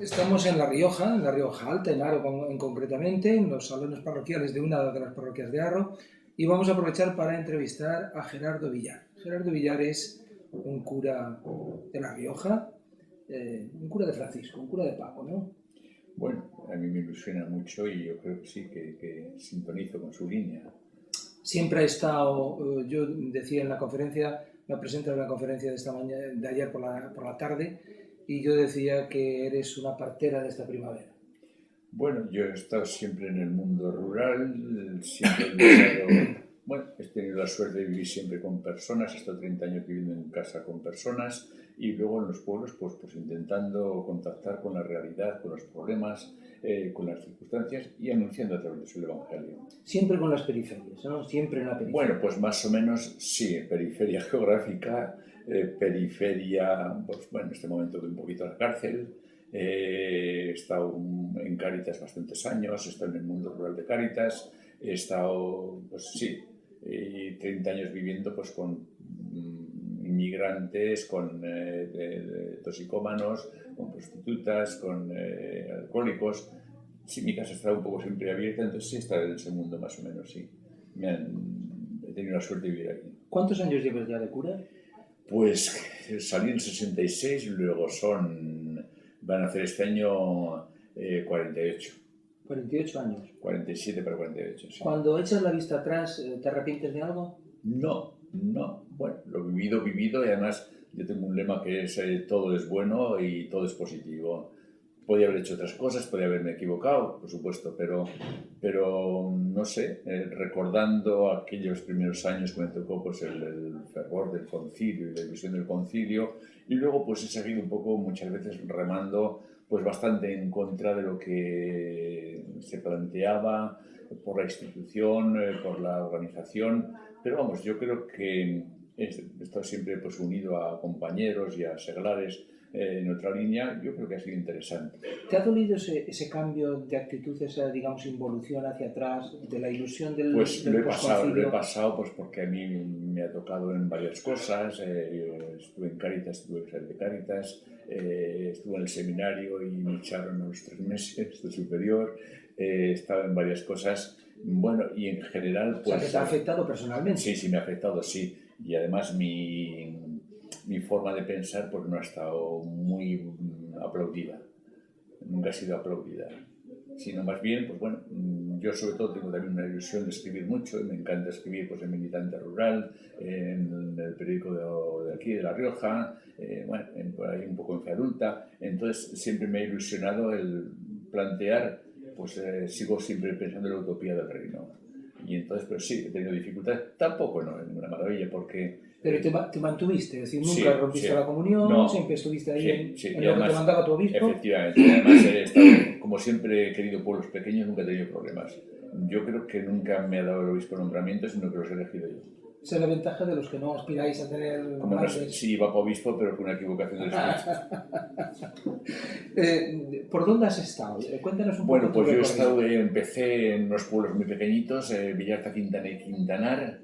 Estamos en La Rioja Alta, en Haro concretamente, en los salones parroquiales de una de las parroquias de Haro, y vamos a aprovechar para entrevistar a Gerardo Villar. Gerardo Villar es un cura de La Rioja, un cura de Francisco, un cura de Paco, ¿no? Bueno, a mí me ilusiona mucho y yo creo que sí, que sintonizo con su línea. Siempre ha estado, yo decía en la conferencia, la presenta en la conferencia de esta mañana, de ayer por la tarde, y yo decía que eres una partera de esta primavera. Bueno, yo he estado siempre en el mundo rural, siempre he luchado, bueno, he tenido la suerte de vivir siempre con personas, he estado 30 años viviendo en casa con personas y luego en los pueblos pues intentando contactar con la realidad, con los problemas, con las circunstancias y anunciando a través del Evangelio. Siempre con las periferias, ¿no? Siempre en la periferia. Bueno, pues más o menos sí, periferia geográfica, periferia, pues bueno, en este momento de un poquito la cárcel. He estado en Cáritas bastantes años, he estado en el mundo rural de Cáritas, he estado, pues sí, 30 años viviendo pues con inmigrantes, con toxicómanos, con prostitutas, con alcohólicos. Sí, mi casa está un poco siempre abierta, entonces sí está en ese mundo más o menos, sí. He tenido la suerte de vivir aquí. ¿Cuántos años llevas ya de cura? Pues salí en 66 y luego van a hacer este año 48. 48 años. 47 para 48, sí. Cuando echas la vista atrás, ¿te arrepientes de algo? No. Bueno, lo vivido y además yo tengo un lema que es todo es bueno y todo es positivo. Podía haber hecho otras cosas, podía haberme equivocado, por supuesto, pero no sé, recordando aquellos primeros años que me tocó pues el fervor del concilio y la ilusión del concilio, y luego pues he seguido un poco muchas veces remando pues bastante en contra de lo que se planteaba por la institución, por la organización, pero vamos, yo creo que he estado siempre pues unido a compañeros y a seglares en otra línea. Yo creo que ha sido interesante. ¿Te ha dolido ese cambio de actitud, esa, digamos, involución hacia atrás, de la ilusión del Pues del lo he pasado pues porque a mí me ha tocado en varias cosas. Yo estuve en Cáritas, estuve en de Cáritas, estuve en el seminario y me echaron a los 3 meses de superior. He estado en varias cosas. Bueno, y en general pues... O sea, que te ha afectado personalmente. Sí, me ha afectado, sí. Y además mi forma de pensar pues no ha estado muy aplaudida, nunca ha sido aplaudida, sino más bien, pues bueno, yo sobre todo tengo también una ilusión de escribir mucho y me encanta escribir pues en Militante Rural, en el periódico de aquí, de La Rioja, bueno, por ahí un poco en Fe Adulta, entonces siempre me ha ilusionado el plantear, pues sigo siempre pensando en la utopía del reino. Y entonces, pero sí, he tenido dificultades, tampoco no es ninguna maravilla, porque... Pero te mantuviste, es decir, nunca rompiste la comunión, no, siempre estuviste ahí en y lo además, que te mandaba tu obispo. Efectivamente, además he estado, como siempre he querido pueblos pequeños, nunca he tenido problemas. Yo creo que nunca me ha dado el obispo nombramiento, sino que los he elegido yo. Esa es la ventaja de los que no aspiráis a tener... Como no sé, sí iba para obispo, pero fue una equivocación del espíritu. ¿Por dónde has estado? Cuéntanos un poco. Bueno, pues yo empecé en unos pueblos muy pequeñitos, Villarta, Quintana y Quintanar,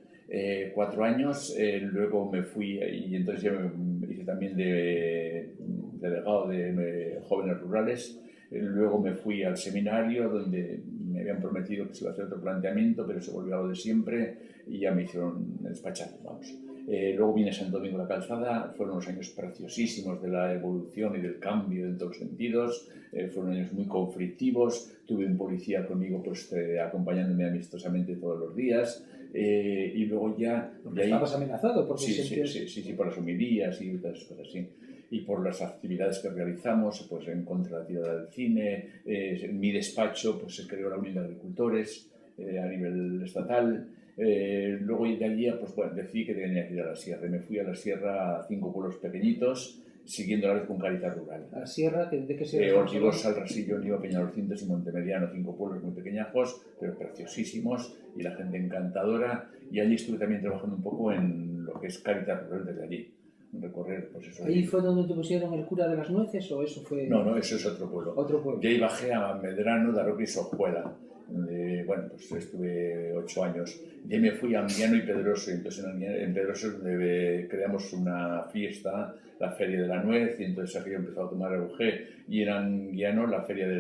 4 años, luego me fui y entonces ya me hice también de delegado de jóvenes rurales, luego me fui al seminario donde me habían prometido que se iba a hacer otro planteamiento, pero se volvió a lo de siempre y ya me hicieron despachar, vamos. Luego vine a Santo Domingo de la Calzada, fueron unos años preciosísimos de la evolución y del cambio en todos los sentidos, fueron años muy conflictivos, tuve un policía conmigo pues, acompañándome amistosamente todos los días, y luego ya... Porque estabas amenazado, porque sí, por las homilías y otras cosas así. Y por las actividades que realizamos, pues en contra de la tirada del cine, en mi despacho pues se creó la Unión de Agricultores a nivel estatal. Luego de allí, pues bueno, decidí que tenía que ir a la sierra. Me fui a la sierra a 5 pueblos pequeñitos, siguiendo a la vez con Cáritas Rural. ¿La sierra? ¿De qué sierra? Ortigosa, El Rasillo, Niva, Peñalorcientos y Montemediano, 5 pueblos muy pequeñajos, pero preciosísimos, y la gente encantadora. Y allí estuve también trabajando un poco en lo que es Cáritas Rural desde allí. Recorrer, pues eso. ¿Ahí fue donde te pusieron el cura de las nueces o eso fue...? No, eso es otro pueblo. Otro pueblo. Yo ahí bajé a Medrano, Daroca y Sojuela. Bueno, pues estuve 8 años. De me fui a Anguiano y Pedroso. Entonces en Pedroso creamos una fiesta, la Feria de la Nuez, y entonces aquello empezó a tomar auge. Y en Anguiano la Feria de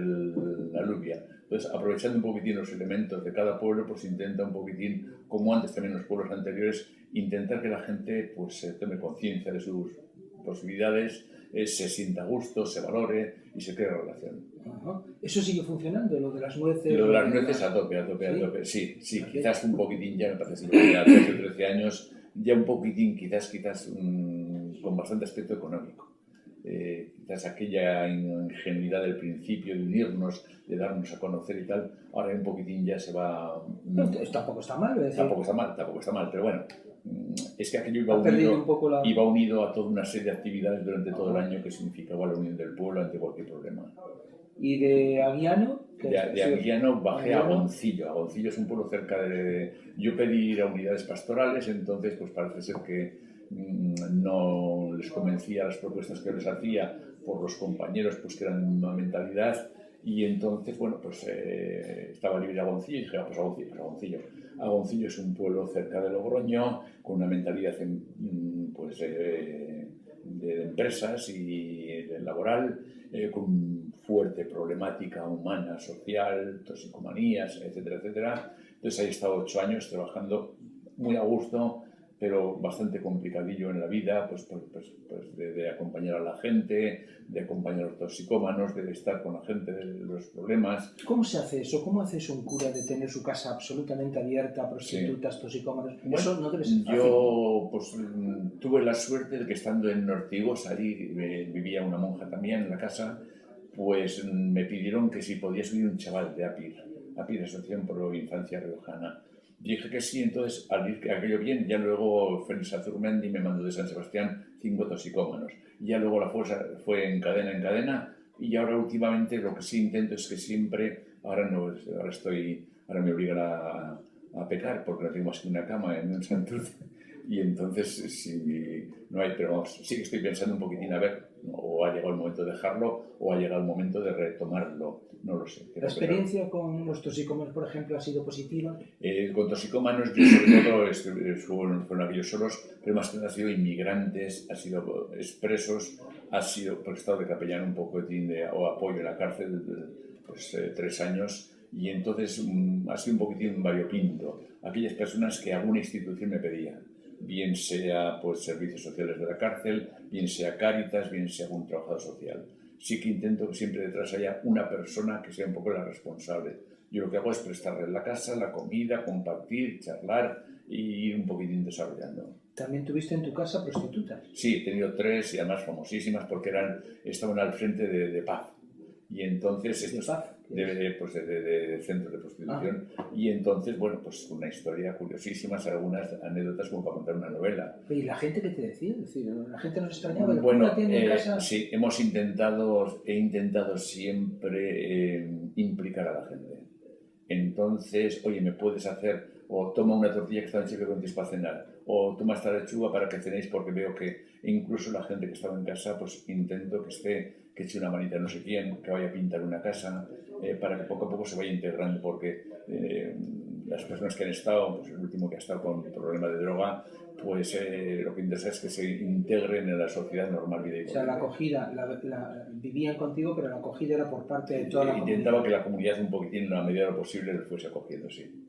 la Lluvia. Entonces, aprovechando un poquitín los elementos de cada pueblo, pues intenta un poquitín, como antes también en los pueblos anteriores, intentar que la gente pues tome conciencia de sus posibilidades, se sienta a gusto, se valore y se cree relación. Ajá. ¿Eso sigue funcionando, lo de las nueces? Lo de las nueces a tope, a tope, a tope. Sí, sí, quizás un poquitín ya me parece que ya 12 o 13 años, ya un poquitín quizás con bastante aspecto económico. Quizás aquella ingenuidad del principio de unirnos, de darnos a conocer y tal, ahora un poquitín ya se va... Tampoco está mal, ¿verdad? Tampoco está mal, pero bueno, es que aquello iba unido a toda una serie de actividades durante todo el año que significaba la unión del pueblo ante cualquier problema. ¿Y de Anguiano? De Anguiano bajé a Goncillo. Goncillo es un pueblo cerca de... Yo pedí ir a unidades pastorales, entonces pues parece ser que no les convencía las propuestas que les hacía por los compañeros pues que eran de una mentalidad, y entonces bueno pues estaba libre a Goncillo y dije pues a Goncillo. Goncillo es un pueblo cerca de Logroño con una mentalidad pues de empresas y de laboral, con fuerte problemática humana, social, toxicomanías, etcétera, etcétera. Entonces ahí he estado 8 años trabajando muy a gusto, pero bastante complicadillo en la vida, pues de acompañar a la gente, de acompañar a los toxicómanos, de estar con la gente de los problemas. ¿Cómo se hace eso? ¿Cómo hace eso un cura de tener su casa absolutamente abierta a prostitutas, sí, toxicómanos? Bueno, eso no debe ser fácil. Yo pues, tuve la suerte de que estando en Ortigo, vivía una monja también en la casa, pues me pidieron que si podía subir un chaval de APIR, Asociación por la Infancia Riojana. Dije que sí, entonces al ir aquello bien, ya luego Félix Azurmendi me mandó de San Sebastián 5 toxicómanos. Ya luego la fuerza fue en cadena, y ahora últimamente lo que sí intento es que siempre, ahora me obligan a pecar porque no tengo más que una cama en un Santurce, y entonces si no hay, pero vamos, sí que estoy pensando un poquitín a ver, o ha llegado el momento de dejarlo o ha llegado el momento de retomarlo, no lo sé. ¿La experiencia con los toxicómanos, por ejemplo, ha sido positiva? Con toxicómanos yo sobre todo fueron aquellos solos, pero más que nada han sido inmigrantes, han sido expresos, ha sido por estado de capellán un poco o apoyo en la cárcel, pues 3 años, y entonces ha sido un poquitín variopinto. Aquellas personas que alguna institución me pedía, bien sea pues servicios sociales de la cárcel, bien sea Cáritas, bien sea algún trabajador social. Sí que intento que siempre detrás haya una persona que sea un poco la responsable. Yo lo que hago es prestarle la casa, la comida, compartir, charlar y ir un poquitín desarrollando. ¿También tuviste en tu casa prostitutas? Sí, he tenido 3 y además famosísimas porque estaban al frente de Paz. Y entonces ¿De Paz? De centros de prostitución. Y entonces, bueno, pues una historia curiosísima, algunas anécdotas como para contar una novela. ¿Y la gente qué te decía? Es decir, ¿la gente nos extrañaba? Bueno, en casa? Sí, he intentado siempre implicar a la gente. Entonces, oye, ¿me puedes hacer? O toma una tortilla que está en chico para cenar, o toma esta lechuga para que cenéis, porque veo que incluso la gente que estaba en casa, pues intento que eche una manita a no sé quién, que vaya a pintar una casa, para que poco a poco se vaya integrando, porque las personas que han estado, pues el último que ha estado con problemas de droga, pues lo que interesa es que se integren en la sociedad normal vida y vida. O sea, la acogida, vivían contigo, pero la acogida era por parte de toda la comunidad. Intentaba que la comunidad un poquitín, en la medida de lo posible, les fuese acogiendo, sí.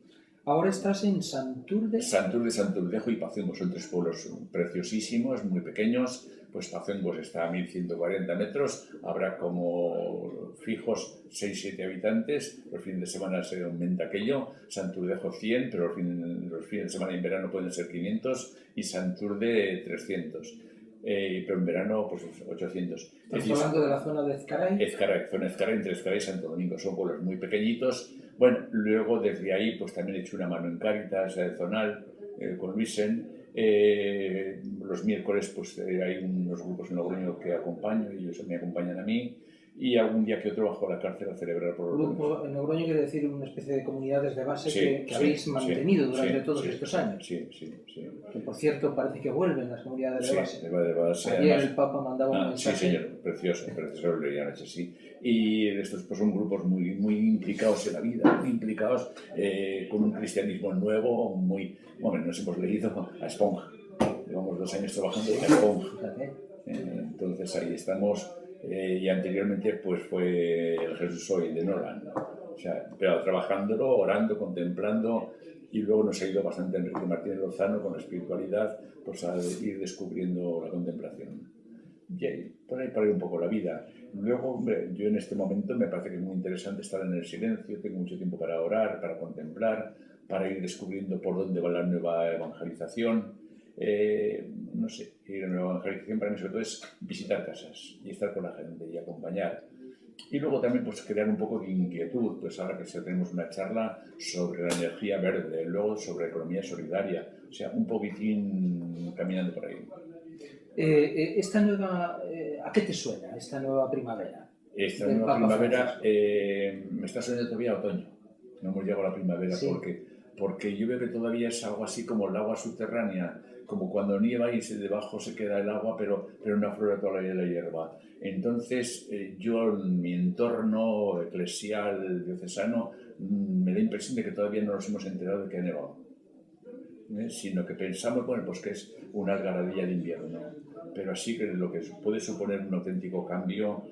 Ahora estás en Santurce. Santurdejo y Pacengos son 3 pueblos preciosísimos, muy pequeños. Pues Pacengos está a 1140 metros, habrá como fijos 6-7 habitantes, los fines de semana se aumenta aquello, Santurdejo 100, pero los fines de semana en verano pueden ser 500 y Santurce 300. Pero en verano pues 800. ¿Estás hablando de la zona de Ezcaray? Zona Ezcaray, entre Ezcaray y Santo Domingo, son pueblos muy pequeñitos. Bueno, luego desde ahí pues también he hecho una mano en Cáritas zonal con Luisen. Los miércoles pues hay unos grupos en Logroño que acompaño y ellos me acompañan a mí. y algún día que otro bajo la cárcel a celebrar por los Grupo, en Logroño quiere decir una especie de comunidades de base Sí, que habéis sí, mantenido sí, durante sí, todos sí, estos sí, años. sí, sí. Que por cierto parece que vuelven las comunidades Sí, de base. de base. Ayer Además, el Papa mandaba un sí, mensaje. señor, precioso, precioso, lo leí anoche, sí. Y estos pues, son grupos muy, muy implicados en la vida, muy implicados con un cristianismo nuevo, muy... Bueno, nos hemos leído a Esponja, llevamos 2 años trabajando en Esponja. Entonces ahí estamos, y anteriormente pues fue el Jesús Hoy de Nolan, ¿no? O sea, pero trabajándolo, orando, contemplando, y luego nos ha ido bastante Enrique Martínez Lozano con la espiritualidad, pues a ir descubriendo la contemplación. Y ahí, por ahí un poco la vida. Luego, hombre, yo en este momento me parece que es muy interesante estar en el silencio, tengo mucho tiempo para orar, para contemplar, para ir descubriendo por dónde va la nueva evangelización. No sé, y la nueva evangelización para mí sobre todo es visitar casas y estar con la gente y acompañar. Y luego también pues crear un poco de inquietud, pues ahora que tenemos una charla sobre la energía verde, luego sobre la economía solidaria, o sea, un poquitín caminando por ahí. Esta nueva, ¿a qué te suena esta nueva primavera? Esta nueva primavera me está sonando todavía otoño. No hemos llegado a la primavera, ¿sí? Porque yo veo que todavía es algo así como el agua subterránea, como cuando nieva y debajo se queda el agua, pero no aflora todavía la hierba. Entonces, yo en mi entorno eclesial diocesano me da impresión de que todavía no nos hemos enterado de que ha nevado. Sino que pensamos, bueno, pues que es una algarabía de invierno. Pero así que lo que puede suponer un auténtico cambio.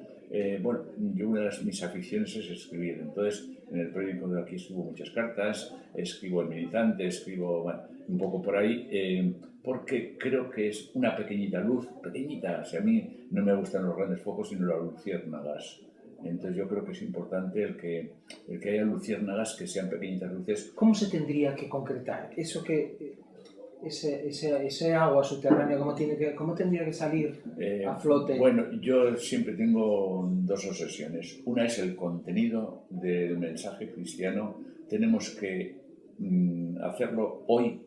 Bueno, yo una de mis aficiones es escribir. Entonces, en el periódico de aquí escribo muchas cartas, escribo El Militante, escribo bueno, un poco por ahí, porque creo que es una pequeñita luz, pequeñita. O sea, a mí no me gustan los grandes focos, sino las luciérnagas. Entonces yo creo que es importante el que haya luciérnagas que sean pequeñitas luces. ¿Cómo se tendría que concretar eso que ese agua subterránea, cómo tendría que salir a flote? Bueno, yo siempre tengo 2 obsesiones. Una es el contenido del mensaje cristiano. Tenemos que hacerlo hoy,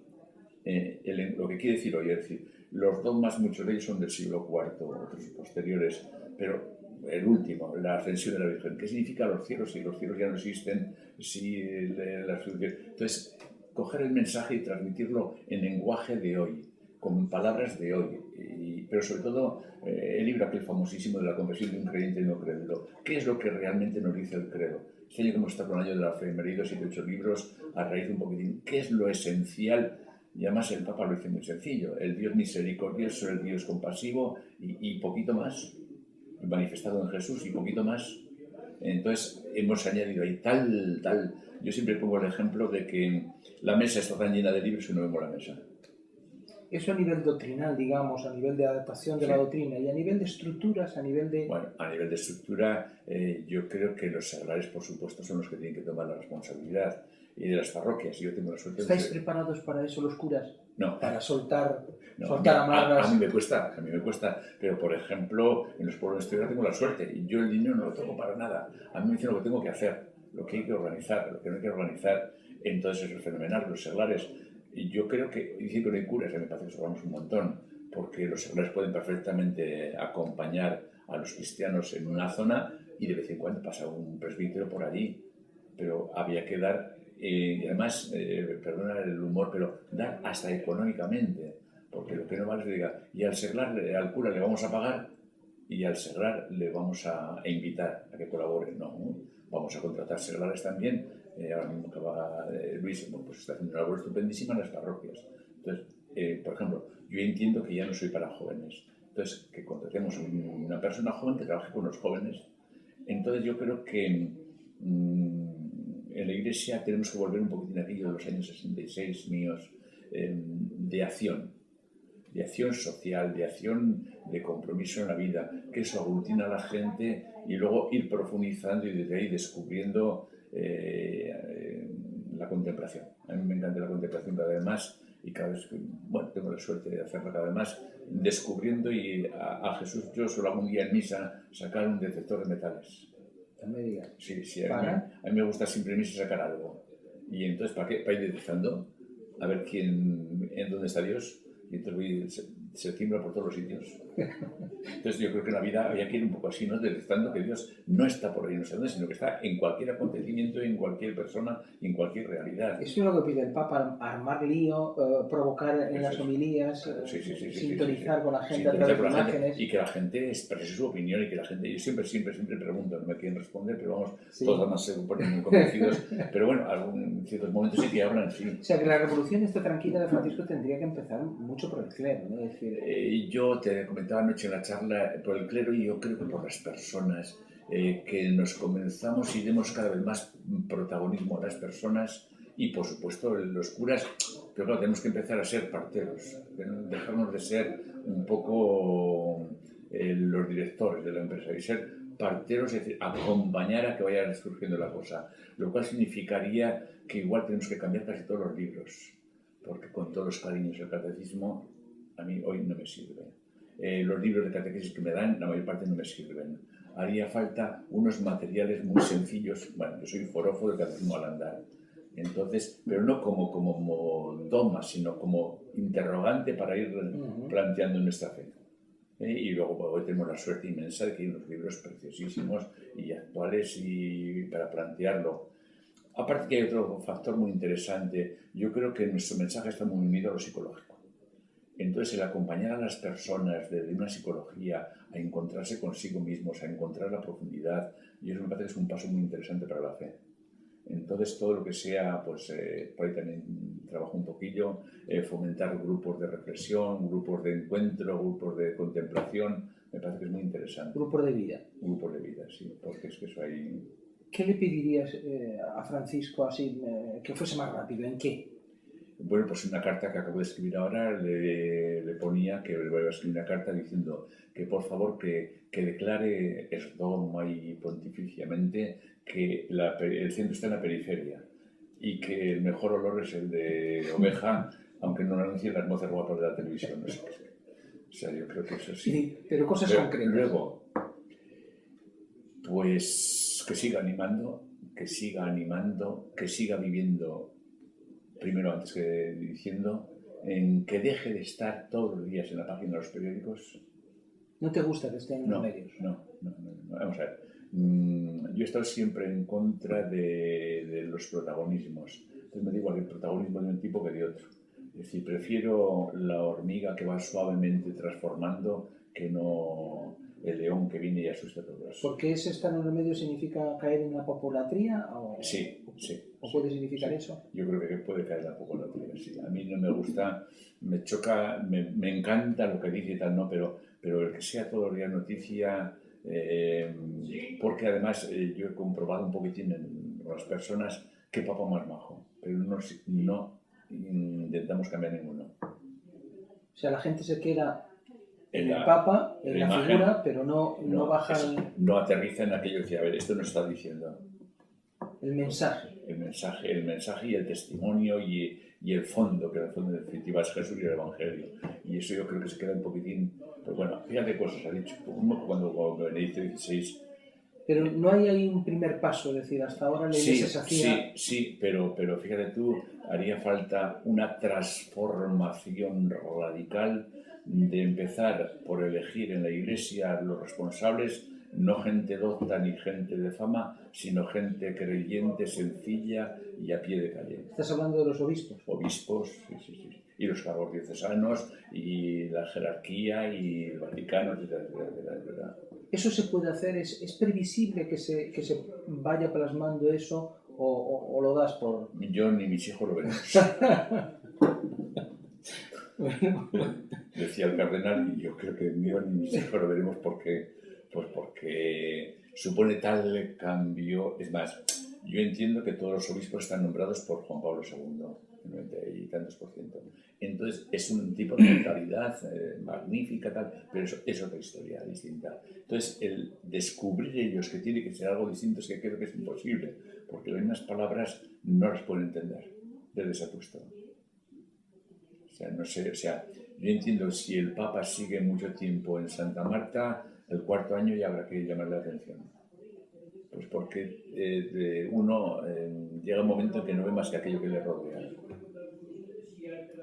lo que quiere decir hoy, es decir, los dogmas, muchos de ellos son del siglo IV, otros posteriores, pero el último, la ascensión de la Virgen. ¿Qué significa los cielos? Si los cielos ya no existen, si la solución. Entonces, coger el mensaje y transmitirlo en lenguaje de hoy, con palabras de hoy, pero sobre todo el libro aquel famosísimo de la conversión de un creyente no crédulo. ¿Qué es lo que realmente nos dice el credo? Este año que hemos estado con el año de la fe, me he leído 7 u 8 libros a raíz de un poquitín. ¿Qué es lo esencial? Y además el Papa lo dice muy sencillo: el Dios misericordioso, el Dios compasivo y poquito más, manifestado en Jesús y poquito más. Entonces hemos añadido ahí tal. Yo siempre pongo el ejemplo de que la mesa está tan llena de libros que no vemos la mesa. Eso a nivel doctrinal, digamos, a nivel de adaptación de la doctrina, y a nivel de estructuras, a nivel de... Bueno, a nivel de estructura, yo creo que los seglares, por supuesto, son los que tienen que tomar la responsabilidad. Y de las parroquias, yo tengo la suerte... ¿Estáis preparados para eso los curas? No. Para soltar amarras. A mí me cuesta, pero por ejemplo, en los pueblos de estudiar tengo la suerte, y yo el dinero no lo toco para nada. A mí me dicen lo que tengo que hacer, lo que hay que organizar, lo que no hay que organizar. Entonces eso es fenomenal, los seglares. Y yo creo que, dicen que no hay curas, me parece que sobramos un montón, porque los seglares pueden perfectamente acompañar a los cristianos en una zona y de vez en cuando pasa un presbítero por allí, pero había que dar, y además, perdona el humor, pero dar hasta económicamente, porque lo que no vale es que diga, y al seglar, al cura le vamos a pagar y al seglar le vamos a invitar a que colabore. No, vamos a contratar seglares también. Ahora mismo acaba Luis, pues está haciendo una labor estupendísima en las parroquias. Entonces, por ejemplo, yo entiendo que ya no soy para jóvenes. Entonces, que contratemos una persona joven que trabaje con los jóvenes. Entonces, yo creo que en la Iglesia tenemos que volver un poquitín a aquello de los años 66 míos, de acción social, de acción de compromiso en la vida, que eso aglutina a la gente y luego ir profundizando y desde ahí descubriendo la contemplación. A mí me encanta la contemplación cada vez más y cada vez que, bueno, tengo la suerte de hacerla cada vez más, descubriendo y a Jesús. Yo solo hago un día en misa sacar un detector de metales. Sí, a mí me gusta siempre en misa sacar algo. Y entonces, ¿para qué? Para ir detectando, a ver en dónde está Dios. Y entonces voy se tiembla por todos los sitios. Entonces yo creo que en la vida había que ir un poco así, ¿no? Detectando que Dios no está por ahí, no sé dónde, sino que está en cualquier acontecimiento, en cualquier persona, en cualquier realidad. Eso es lo que pide el Papa, armar lío, provocar en las homilías, sintonizar con la gente a través de imágenes. Y que la gente exprese su opinión y que la gente... Yo siempre pregunto, no me quieren responder, pero vamos, todos además se ponen muy convencidos. Pero bueno, en ciertos momentos sí que hablan, sí. O sea, que la revolución esta tranquila de Francisco tendría que empezar mucho por el clero, ¿no? Es decir, yo te comentaba anoche en la charla por el clero y yo creo que por las personas, que nos comenzamos y demos cada vez más protagonismo a las personas y por supuesto los curas, pero claro, tenemos que empezar a ser parteros, dejarnos de ser un poco los directores de la empresa y ser parteros, es decir, acompañar a que vaya surgiendo la cosa, lo cual significaría que igual tenemos que cambiar casi todos los libros, porque con todos los cariños el catecismo a mí hoy no me sirve. Los libros de catequesis que me dan, la mayor parte no me sirven. Haría falta unos materiales muy sencillos. Bueno, yo soy forofo del catecismo al andar. Entonces, pero no como dogma, sino como interrogante para ir planteando nuestra fe. Y luego hoy tenemos la suerte inmensa de que hay unos libros preciosísimos y actuales y para plantearlo. Aparte que hay otro factor muy interesante. Yo creo que nuestro mensaje está muy unido a lo psicológico. Entonces, el acompañar a las personas desde una psicología a encontrarse consigo mismos, a encontrar la profundidad, y eso me parece que es un paso muy interesante para la fe. Entonces, todo lo que sea, pues por ahí también trabajo un poquillo, fomentar grupos de reflexión, grupos de encuentro, grupos de contemplación, me parece que es muy interesante. Grupos de vida. Grupos de vida, sí, porque es que eso hay... ¿Qué le pedirías a Francisco así que fuese más rápido? ¿En qué? Bueno, pues en una carta que acabo de escribir ahora le ponía que le voy a escribir una carta diciendo que por favor que declare es dogma y pontificiamente que el centro está en la periferia y que el mejor olor es el de oveja, aunque no lo anuncien las moces guapas de la televisión. No sé qué. O sea, yo creo que eso sí. Sí, pero cosas concretas. Luego, pues que siga animando, que siga viviendo. Primero, antes que diciendo, en que deje de estar todos los días en la página de los periódicos. ¿No te gusta que estén en los medios? No. Vamos a ver. Yo he estado siempre en contra de los protagonismos. Entonces me da igual el protagonismo de un tipo que de otro. Es decir, prefiero la hormiga que va suavemente transformando que no el león que viene y asusta a todos. ¿Por qué ese estar en los medios significa caer en la populatría? Sí. ¿O puede significar eso? Yo creo que puede caer en la populatría, sí. A mí no me gusta, me choca, me encanta lo que dice y tal, ¿no? Pero el que sea todo el día noticia, porque además yo he comprobado un poquitín en las personas qué papa más majo, pero no intentamos cambiar ninguno. O sea, la gente se queda en el Papa, en la imagen, figura, pero no baja... No aterriza en aquello que, a ver, esto nos está diciendo. El mensaje. El mensaje y el testimonio y el fondo, que en el fondo en definitiva es Jesús y el Evangelio. Y eso yo creo que se queda un poquitín... Pues bueno, fíjate cosas ha dicho. Cuando Benedicto XVI... Pero no hay ahí un primer paso, es decir, hasta ahora la Iglesia se hacía... Sí, pero fíjate tú, haría falta una transformación radical de empezar por elegir en la Iglesia los responsables, no gente docta ni gente de fama, sino gente creyente, sencilla y a pie de calle. ¿Estás hablando de los obispos? Obispos, sí. Y los cargos diocesanos, y la jerarquía, y el Vaticano, etc. ¿Eso se puede hacer? ¿Es previsible que se vaya plasmando eso o lo das por...? Yo ni mis hijos lo veremos. Bueno. Decía el cardenal, y yo creo que ni yo ni mis hijos lo veremos porque supone tal cambio. Es más, yo entiendo que todos los obispos están nombrados por Juan Pablo II, el 90 y tantos %. Entonces es un tipo de mentalidad magnífica, tal, pero eso es otra historia distinta. Entonces el descubrir ellos que tiene que ser algo distinto es que creo que es imposible, porque las mismas palabras no las pueden entender desde ese puesto. Yo entiendo, si el Papa sigue mucho tiempo en Santa Marta, el cuarto año ya habrá que llamarle la atención. Pues porque uno llega un momento en que no ve más que aquello que le rodea.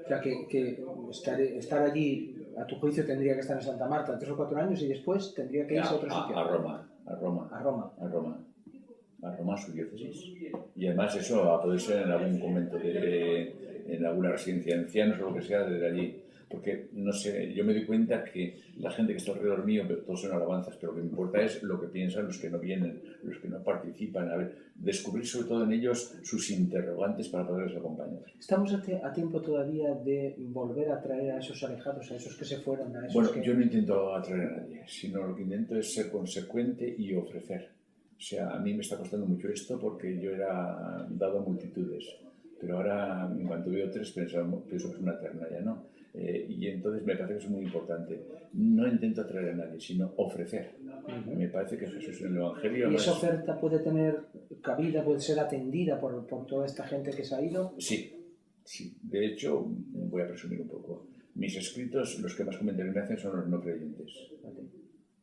O sea, que estar allí a tu juicio tendría que estar en Santa Marta 3 o 4 años y después tendría que irse a otro sitio. A Roma. A Roma, su diócesis. Y además eso a poder ser en algún convento, en alguna residencia de ancianos o lo que sea, desde allí. Porque, no sé, yo me doy cuenta que la gente que está alrededor mío, todos son alabanzas, pero lo que me importa es lo que piensan los que no vienen, los que no participan. A ver, descubrir sobre todo en ellos sus interrogantes para poderles acompañar. ¿Estamos a tiempo todavía de volver a traer a esos alejados, a esos que se fueron, a esos Bueno, que... yo no intento atraer a nadie, sino lo que intento es ser consecuente y ofrecer. O sea, a mí me está costando mucho esto porque yo era dado a multitudes, pero ahora en cuanto veo 3 pienso que es una terna ya, ¿no? Y entonces me parece que es muy importante. No intento atraer a nadie, sino ofrecer. Me parece que Jesús en el Evangelio... ¿Y esa oferta puede tener cabida, puede ser atendida por toda esta gente que se ha ido? Sí. De hecho, voy a presumir un poco. Mis escritos, los que más comentarios me hacen son los no creyentes.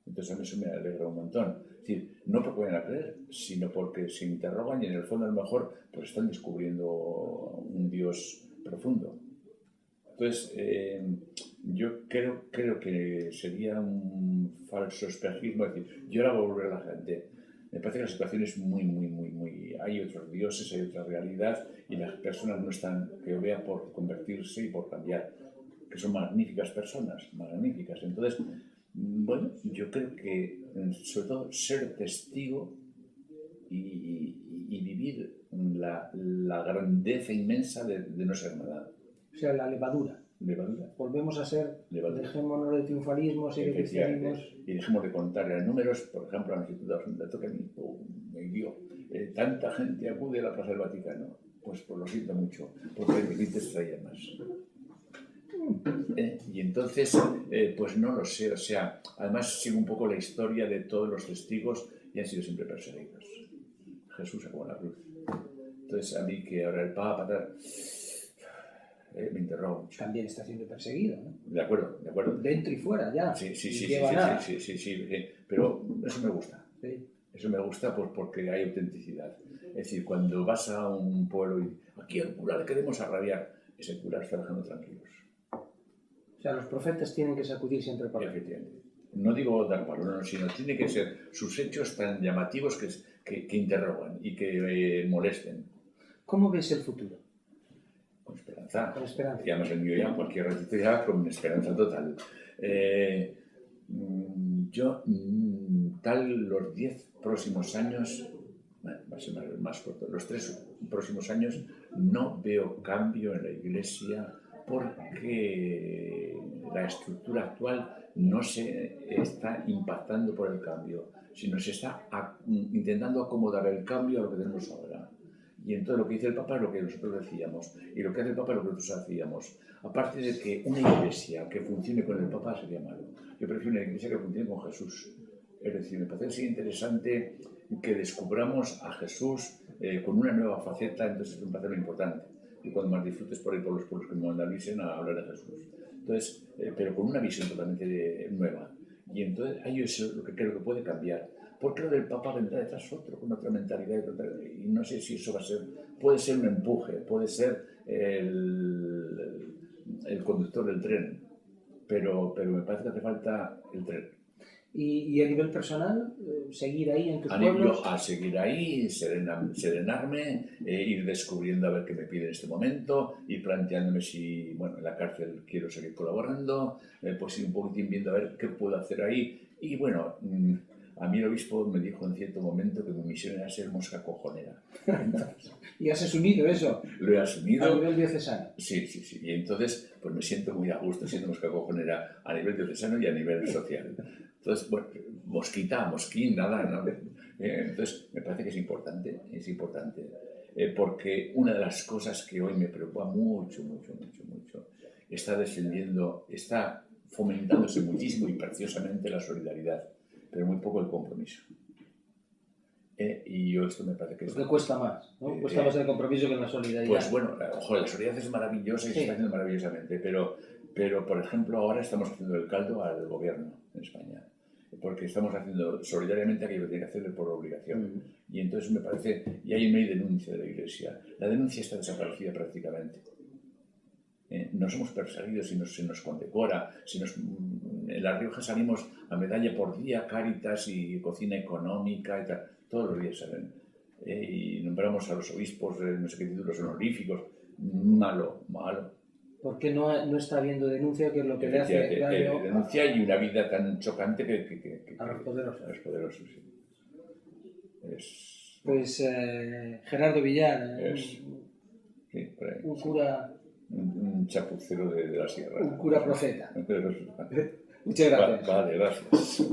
Entonces a mí eso me alegra un montón. Es decir, no porque vayan a creer, sino porque se interrogan y en el fondo a lo mejor pues están descubriendo un Dios profundo. Entonces, yo creo que sería un falso espejismo decir, yo ahora voy a volver a la gente. Me parece que la situación es muy... Hay otros dioses, hay otra realidad y las personas no están, que yo vea, por convertirse y por cambiar, que son magníficas personas, magníficas. Entonces, bueno, yo creo que sobre todo ser testigo y vivir la grandeza inmensa de no ser nada. O sea, la levadura. Volvemos a ser, dejémonos de triunfalismos y de cristianismos. Y dejemos de contar en números, por ejemplo, a la Instituto que a mí me dio. Tanta gente acude a la Plaza del Vaticano. Pues lo siento mucho, porque el límite traía más. Y entonces, pues no lo sé, o sea, además sigo un poco la historia de todos los testigos y han sido siempre perseguidos. Jesús acabó la cruz. Entonces, a mí que ahora el Papa, me interroga mucho. También está siendo perseguido, ¿no? De acuerdo. Dentro y fuera, ya. Sí. Pero eso me gusta. Sí. Eso me gusta pues, porque hay autenticidad. Es decir, cuando vas a un pueblo y aquí al cura le queremos agraviar, ese cura está dejando tranquilos. O sea, los profetas tienen que sacudir siempre para efectivamente. No digo dar valor, sino tiene que ser sus hechos tan llamativos que interrogan y que molesten. ¿Cómo ves el futuro? Con esperanza. Con esperanza. Y además el mío ya, cualquier ratito ya, con esperanza total. Yo, los 10 próximos años, va a ser más corto, los 3 próximos años, no veo cambio en la Iglesia porque la estructura actual no se está impactando por el cambio, sino se está intentando acomodar el cambio a lo que tenemos ahora. Y entonces lo que dice el Papa es lo que nosotros decíamos, y lo que hace el Papa es lo que nosotros hacíamos. Aparte de que una iglesia que funcione con el Papa sería malo. Yo prefiero una iglesia que funcione con Jesús. Es decir, me parece interesante que descubramos a Jesús con una nueva faceta, entonces me parece lo importante. Y cuando más disfrutes por ahí por los pueblos que me mandalicen a hablar de Jesús. Entonces, pero con una visión totalmente nueva. Y entonces ahí es lo que creo que puede cambiar. Porque lo del Papa vendrá detrás otro, con otra mentalidad. Y no sé si eso va a ser, puede ser un empuje, puede ser el conductor del tren, pero me parece que hace falta el tren. ¿Y a nivel personal, seguir ahí en tus pueblos? A seguir ahí, serenarme, ir descubriendo a ver qué me pide en este momento, ir planteándome si, bueno, en la cárcel quiero seguir colaborando, pues ir un poquitín viendo a ver qué puedo hacer ahí. Y bueno, a mí el obispo me dijo en cierto momento que mi misión era ser mosca cojonera. Entonces, ¿Y has asumido eso? Lo he asumido. ¿A nivel diocesano? Sí. Y entonces, pues me siento muy a gusto siendo mosca cojonera a nivel diocesano y a nivel social. Entonces, bueno, mosquín, nada, ¿no? Entonces, me parece que es importante, porque una de las cosas que hoy me preocupa mucho, está fomentándose muchísimo y preciosamente la solidaridad, pero muy poco el compromiso. Y yo esto me parece que es... Porque cuesta más, ¿no? Cuesta más el compromiso que la solidaridad. Pues bueno, ojo, la solidaridad es maravillosa y se está haciendo maravillosamente, pero por ejemplo ahora estamos haciendo el caldo al gobierno en España, porque estamos haciendo solidariamente aquello que tiene que hacer por obligación. Y entonces me parece, y ahí no hay denuncia de la Iglesia. La denuncia está desaparecida prácticamente. no somos perseguidos y se nos condecora. En La Rioja salimos a medalla por día, Cáritas y Cocina Económica y tal. Todos los días salen. Y nombramos a los obispos, no sé qué títulos honoríficos. Malo. ¿Por qué no está habiendo denuncia, que es lo que le hace daño denuncia y una vida tan chocante a los poderosos? A los poderosos, sí. Pues Gerardo Villar, un cura... Un chapucero de la sierra. Un cura profeta. Muchas gracias. Vale, gracias.